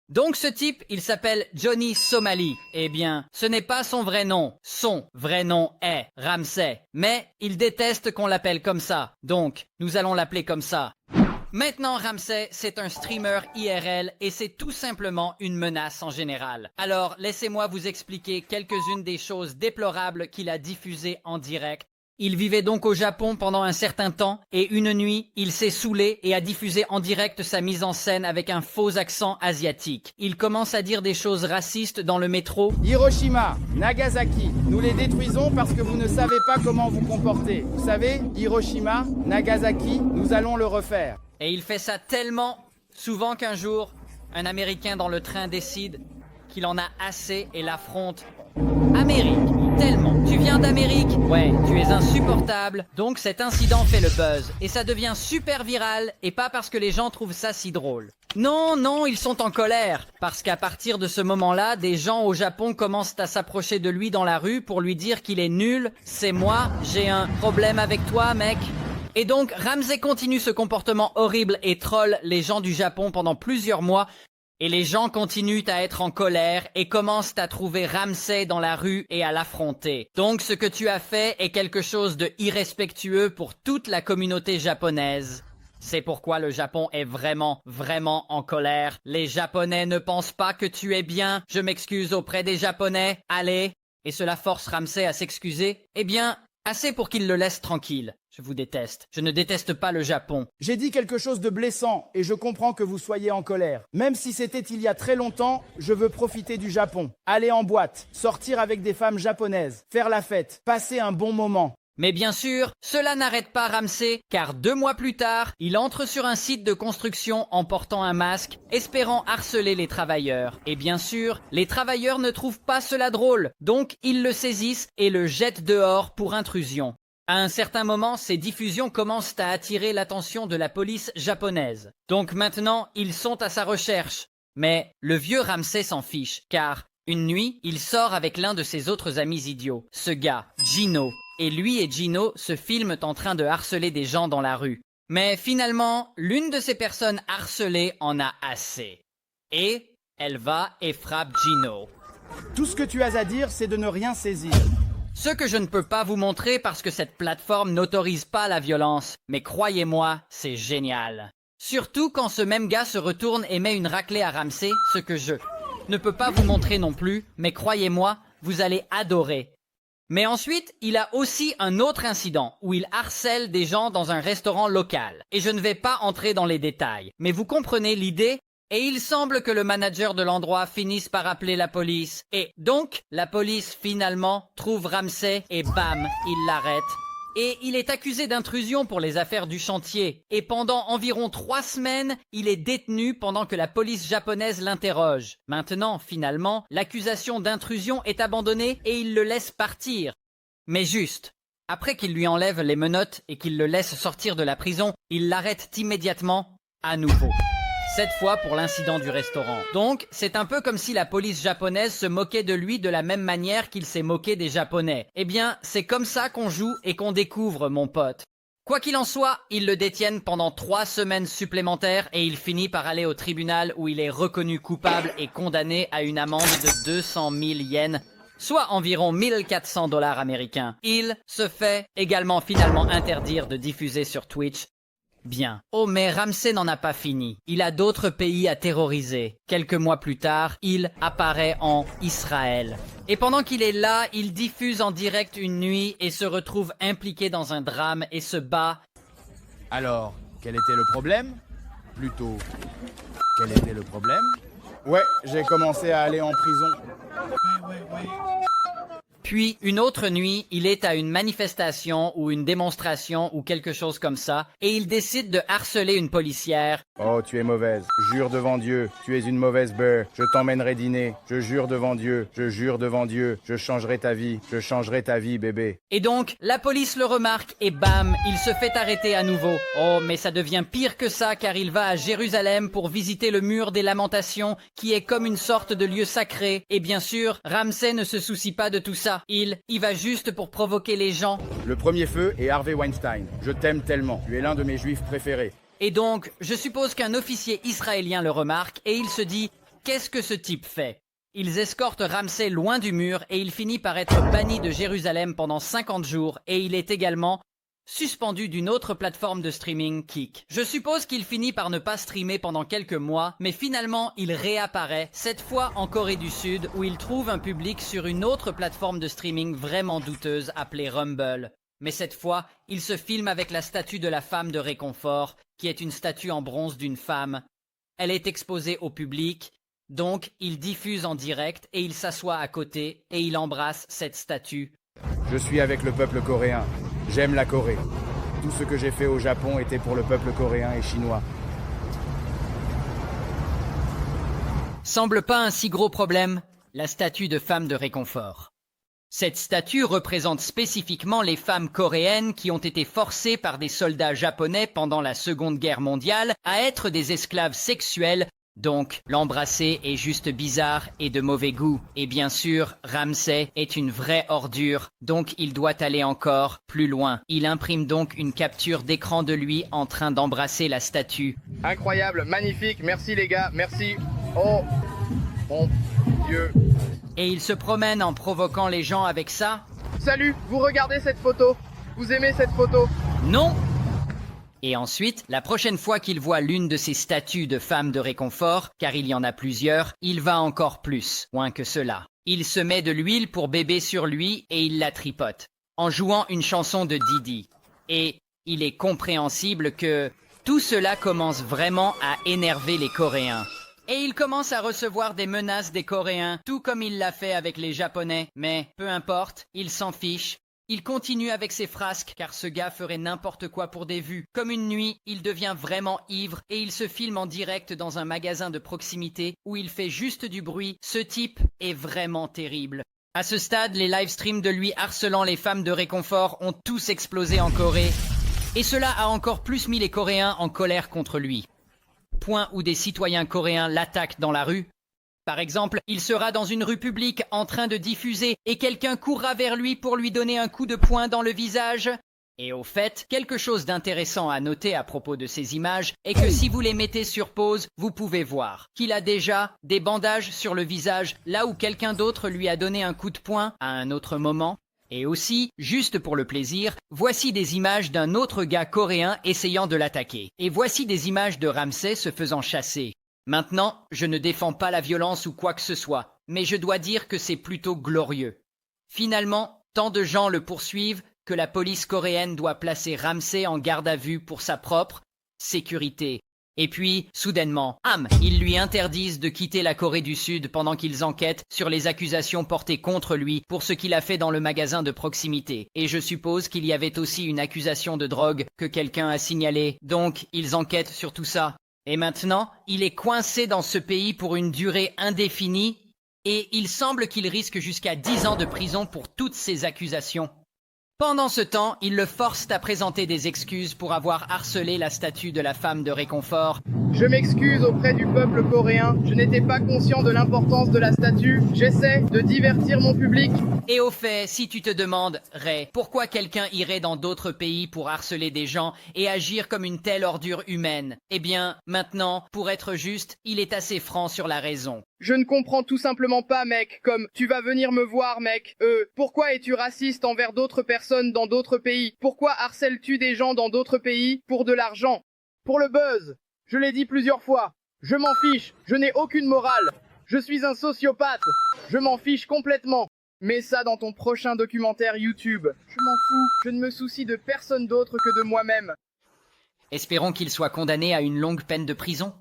Donc ce type, il s'appelle Johnny Somali. Eh bien, ce n'est pas son vrai nom. Son vrai nom est Ramsey. Mais il déteste qu'on l'appelle comme ça. Donc, nous allons l'appeler comme ça. Maintenant, Ramsey, c'est un streamer IRL et c'est tout simplement une menace en général. Alors, laissez-moi vous expliquer quelques-unes des choses déplorables qu'il a diffusées en direct. Il vivait donc au Japon pendant un certain temps et une nuit, il s'est saoulé et a diffusé en direct sa mise en scène avec un faux accent asiatique. Il commence à dire des choses racistes dans le métro. Hiroshima, Nagasaki, nous les détruisons parce que vous ne savez pas comment vous comporter. Vous savez, Hiroshima, Nagasaki, nous allons le refaire. Et il fait ça tellement souvent qu'un jour, un Américain dans le train décide qu'il en a assez et l'affronte. Amérique, tellement. Tu viens d'Amérique? Ouais, tu es insupportable. Donc cet incident fait le buzz. Et ça devient super viral, et pas parce que les gens trouvent ça si drôle. Non, non, ils sont en colère. Parce qu'à partir de ce moment-là, des gens au Japon commencent à s'approcher de lui dans la rue pour lui dire qu'il est nul. C'est moi, j'ai un problème avec toi, mec. Et donc, Ramsey continue ce comportement horrible et troll les gens du Japon pendant plusieurs mois. Et les gens continuent à être en colère et commencent à trouver Ramsey dans la rue et à l'affronter. Donc ce que tu as fait est quelque chose de irrespectueux pour toute la communauté japonaise. C'est pourquoi le Japon est vraiment, vraiment en colère. Les Japonais ne pensent pas que tu es bien. Je m'excuse auprès des Japonais. Allez. Et cela force Ramsey à s'excuser. Eh bien, assez pour qu'il le laisse tranquille. Je vous déteste. Je ne déteste pas le Japon. J'ai dit quelque chose de blessant et je comprends que vous soyez en colère. Même si c'était il y a très longtemps, je veux profiter du Japon. Aller en boîte, sortir avec des femmes japonaises, faire la fête, passer un bon moment. Mais bien sûr, cela n'arrête pas Ramsey, car 2 mois plus tard, il entre sur un site de construction en portant un masque, espérant harceler les travailleurs. Et bien sûr, les travailleurs ne trouvent pas cela drôle, donc ils le saisissent et le jettent dehors pour intrusion. À un certain moment, ces diffusions commencent à attirer l'attention de la police japonaise. Donc maintenant, ils sont à sa recherche. Mais le vieux Ramsey s'en fiche, car une nuit, il sort avec l'un de ses autres amis idiots, ce gars, Gino. Et lui et Gino se filment en train de harceler des gens dans la rue. Mais finalement, l'une de ces personnes harcelées en a assez. Et elle va et frappe Gino. Tout ce que tu as à dire, c'est de ne rien saisir. Ce que je ne peux pas vous montrer parce que cette plateforme n'autorise pas la violence, mais croyez-moi, c'est génial. Surtout quand ce même gars se retourne et met une raclée à Ramsey, ce que je ne peux pas vous montrer non plus, mais croyez-moi, vous allez adorer. Mais ensuite, il a aussi un autre incident où il harcèle des gens dans un restaurant local. Et je ne vais pas entrer dans les détails, mais vous comprenez l'idée? Et il semble que le manager de l'endroit finisse par appeler la police. Et donc, la police finalement trouve Ramsey et bam, il l'arrête. Et il est accusé d'intrusion pour les affaires du chantier. Et pendant environ 3 semaines, il est détenu pendant que la police japonaise l'interroge. Maintenant, finalement, l'accusation d'intrusion est abandonnée et il le laisse partir. Mais juste, après qu'il lui enlève les menottes et qu'il le laisse sortir de la prison, il l'arrête immédiatement à nouveau. Cette fois pour l'incident du restaurant. Donc, c'est un peu comme si la police japonaise se moquait de lui de la même manière qu'il s'est moqué des Japonais. Eh bien, c'est comme ça qu'on joue et qu'on découvre, mon pote. Quoi qu'il en soit, ils le détiennent pendant 3 semaines supplémentaires et il finit par aller au tribunal où il est reconnu coupable et condamné à une amende de 200 000 yens, soit environ 1400 $ américains. Il se fait également finalement interdire de diffuser sur Twitch. Bien. Oh mais Ramsey n'en a pas fini. Il a d'autres pays à terroriser. Quelques mois plus tard, il apparaît en Israël. Et pendant qu'il est là, il diffuse en direct une nuit et se retrouve impliqué dans un drame et se bat. Alors, quel était le problème? Plutôt, quel était le problème? Ouais, j'ai commencé à aller en prison. Ouais. Puis, une autre nuit, il est à une manifestation ou une démonstration ou quelque chose comme ça, et il décide de harceler une policière. Oh, tu es mauvaise. Jure devant Dieu. Tu es une mauvaise beurre. Je t'emmènerai dîner. Je jure devant Dieu. Je jure devant Dieu. Je changerai ta vie. Je changerai ta vie, bébé. Et donc, la police le remarque et bam, il se fait arrêter à nouveau. Oh, mais ça devient pire que ça car il va à Jérusalem pour visiter le mur des lamentations qui est comme une sorte de lieu sacré. Et bien sûr, Ramsey ne se soucie pas de tout ça. Il y va juste pour provoquer les gens. Le premier feu est Harvey Weinstein. Je t'aime tellement. Tu es l'un de mes juifs préférés. Et donc, je suppose qu'un officier israélien le remarque et il se dit qu'est-ce que ce type fait? Ils escortent Ramsay loin du mur et il finit par être banni de Jérusalem pendant 50 jours et il est également suspendu d'une autre plateforme de streaming, Kick. Je suppose qu'il finit par ne pas streamer pendant quelques mois, mais finalement il réapparaît, cette fois en Corée du Sud, où il trouve un public sur une autre plateforme de streaming vraiment douteuse appelée Rumble. Mais cette fois, il se filme avec la statue de la femme de réconfort, qui est une statue en bronze d'une femme. Elle est exposée au public, donc il diffuse en direct et il s'assoit à côté et il embrasse cette statue. Je suis avec le peuple coréen. J'aime la Corée. Tout ce que j'ai fait au Japon était pour le peuple coréen et chinois. Semble pas un si gros problème, la statue de femme de réconfort. Cette statue représente spécifiquement les femmes coréennes qui ont été forcées par des soldats japonais pendant la Seconde Guerre mondiale à être des esclaves sexuels. Donc, l'embrasser est juste bizarre et de mauvais goût. Et bien sûr, Ramsay est une vraie ordure, donc il doit aller encore plus loin. Il imprime donc une capture d'écran de lui en train d'embrasser la statue. Incroyable, magnifique, merci les gars, merci. Oh, mon Dieu. Et il se promène en provoquant les gens avec ça. Salut, vous regardez cette photo? Vous aimez cette photo? Non! Et ensuite, la prochaine fois qu'il voit l'une de ces statues de femmes de réconfort, car il y en a plusieurs, il va encore plus loin que cela. Il se met de l'huile pour bébé sur lui et il la tripote, en jouant une chanson de Didi. Et il est compréhensible que tout cela commence vraiment à énerver les Coréens. Et il commence à recevoir des menaces des Coréens, tout comme il l'a fait avec les Japonais. Mais peu importe, il s'en fiche. Il continue avec ses frasques, car ce gars ferait n'importe quoi pour des vues. Comme une nuit, il devient vraiment ivre et il se filme en direct dans un magasin de proximité où il fait juste du bruit. Ce type est vraiment terrible. À ce stade, les livestreams de lui harcelant les femmes de réconfort ont tous explosé en Corée. Et cela a encore plus mis les Coréens en colère contre lui. Point où des citoyens coréens l'attaquent dans la rue. Par exemple, il sera dans une rue publique en train de diffuser et quelqu'un courra vers lui pour lui donner un coup de poing dans le visage. Et au fait, quelque chose d'intéressant à noter à propos de ces images est que si vous les mettez sur pause, vous pouvez voir qu'il a déjà des bandages sur le visage là où quelqu'un d'autre lui a donné un coup de poing à un autre moment. Et aussi, juste pour le plaisir, voici des images d'un autre gars coréen essayant de l'attaquer. Et voici des images de Ramsay se faisant chasser. Maintenant, je ne défends pas la violence ou quoi que ce soit, mais je dois dire que c'est plutôt glorieux. Finalement, tant de gens le poursuivent que la police coréenne doit placer Ramsay en garde à vue pour sa propre sécurité. Et puis, soudainement, ils lui interdisent de quitter la Corée du Sud pendant qu'ils enquêtent sur les accusations portées contre lui pour ce qu'il a fait dans le magasin de proximité. Et je suppose qu'il y avait aussi une accusation de drogue que quelqu'un a signalée, donc ils enquêtent sur tout ça. Et maintenant, il est coincé dans ce pays pour une durée indéfinie et il semble qu'il risque jusqu'à 10 ans de prison pour toutes ces accusations. Pendant ce temps, ils le forcent à présenter des excuses pour avoir harcelé la statue de la femme de réconfort. Je m'excuse auprès du peuple coréen, je n'étais pas conscient de l'importance de la statue, j'essaie de divertir mon public. Et au fait, si tu te demandes, Ray, pourquoi quelqu'un irait dans d'autres pays pour harceler des gens et agir comme une telle ordure humaine? Eh bien, maintenant, pour être juste, il est assez franc sur la raison. Je ne comprends tout simplement pas, mec, comme « tu vas venir me voir, mec ». Pourquoi es-tu raciste envers d'autres personnes dans d'autres pays? Pourquoi harcèles-tu des gens dans d'autres pays pour de l'argent? Pour le buzz? Je l'ai dit plusieurs fois. Je m'en fiche, je n'ai aucune morale. Je suis un sociopathe. Je m'en fiche complètement. Mets ça dans ton prochain documentaire YouTube. Je m'en fous, je ne me soucie de personne d'autre que de moi-même. Espérons qu'il soit condamné à une longue peine de prison.